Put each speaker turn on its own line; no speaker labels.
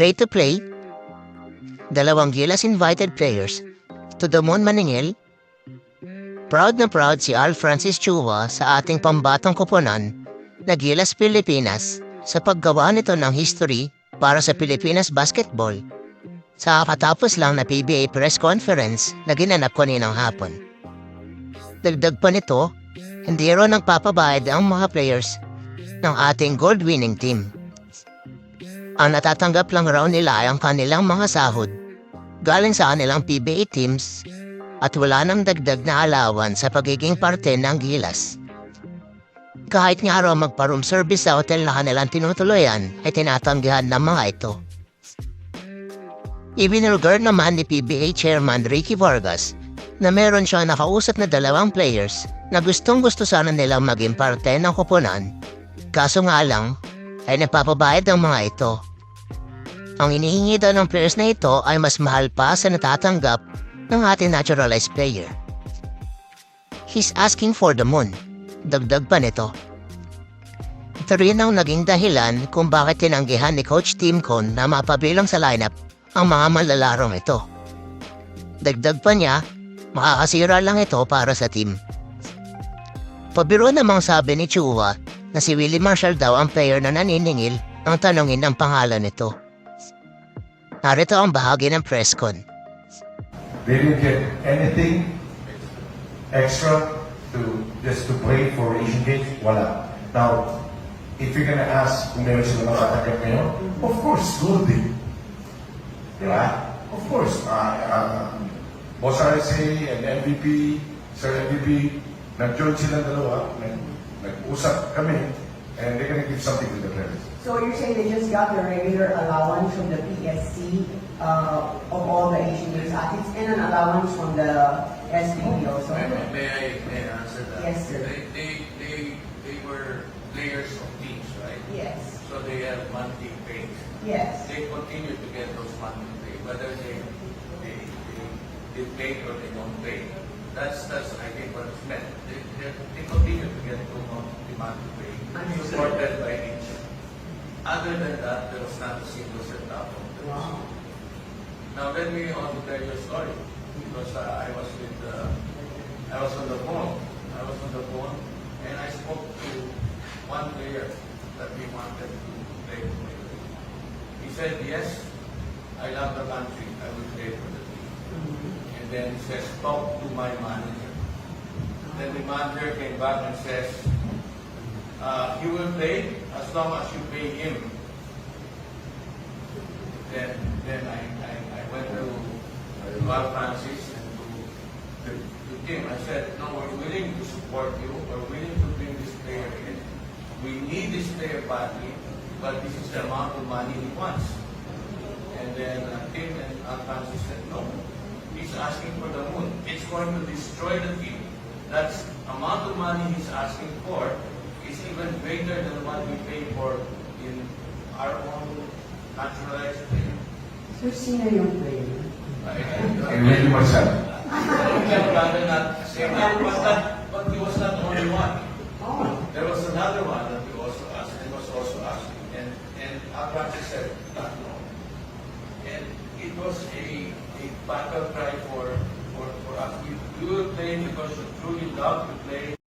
Pay-to-play, dalawang Gilas invited players to the moon maningil. Proud na proud si Al Francis Chua sa ating pambatang koponan na Gilas Pilipinas sa paggawa nito ng history para sa Pilipinas basketball sa katapos lang na PBA press conference na ginanap kaninang hapon. Dagdag pa nito, hindi raw nagpapabayad ang mga players ng ating gold-winning team. Ang natatanggap lang raw nila ay ang kanilang mga sahod galing sa kanilang PBA teams at wala nang dagdag na alawan sa pagiging parte ng Gilas. Kahit nga raw magpa-room service sa hotel na kanilang tinutuloyan ay tinatanggihan ng mga ito. Ibinulgar naman ni PBA Chairman Ricky Vargas na meron siya nakausap na dalawang players na gustong-gusto sana nilang maging parte ng koponan, kaso nga lang ay nagpapabayad ng mga ito. Ang inihingi daw ng players na ito ay mas mahal pa sa natatanggap ng ating naturalized player. He's asking for the moon. Dagdag pa nito. Ito rin ang naging dahilan kung bakit tinanggihan ni Coach Tim Con na mapabilang sa lineup ang mga malalarong ito. Dagdag pa niya, makakasira lang ito para sa team. Pabiro namang sabi ni Chua na si Willie Marshall daw ang player na naniningil ang tanongin ng pangalan nito. Narito ang bahagi ng press con.
They didn't get anything extra to just to play for Asian Games. Wala. Now, if you're gonna ask kung meron sila matatanggap ngayon, of course, Goldie. Diba? Of course. Boss RSA and MVP, Sir MVP, nag-join silang dalawa, nag-usap kami, and they're gonna give something to the players.
So you're saying they just got the regular allowance from the PSC of all the Asian Games athletes and an allowance from the SBB also?
May I answer that?
Yes, sir.
They were players of teams, right?
Yes.
So they have monthly pay.
Yes.
They continue to get those monthly pay, whether they pay or they don't pay. That's I think what it's meant. They continue to get those monthly pay, supported by each. Other than that, there was not a single centavo.
Wow.
Now let me on to tell you a story, because I was on the phone. I was on the phone, and I spoke to one player that we wanted to play for me. He said, "Yes, I love the country. I will play for the team." And then he says, "Talk to my manager." Then the manager came back and says, "He will play as long as you pay him." Then I went to Al Francis and to Tim. I said, "No, we're willing to support you. We're willing to bring this player in. We need this player badly, but this is the amount of money he wants." And then Tim and Al Francis said, "No, he's asking for the moon. It's going to destroy the team. That's amount of money he's asking for is even greater than what we pay for in our own naturalized player."
So sino yung player?
And Willie Marshall.
I would rather not say that, but he was not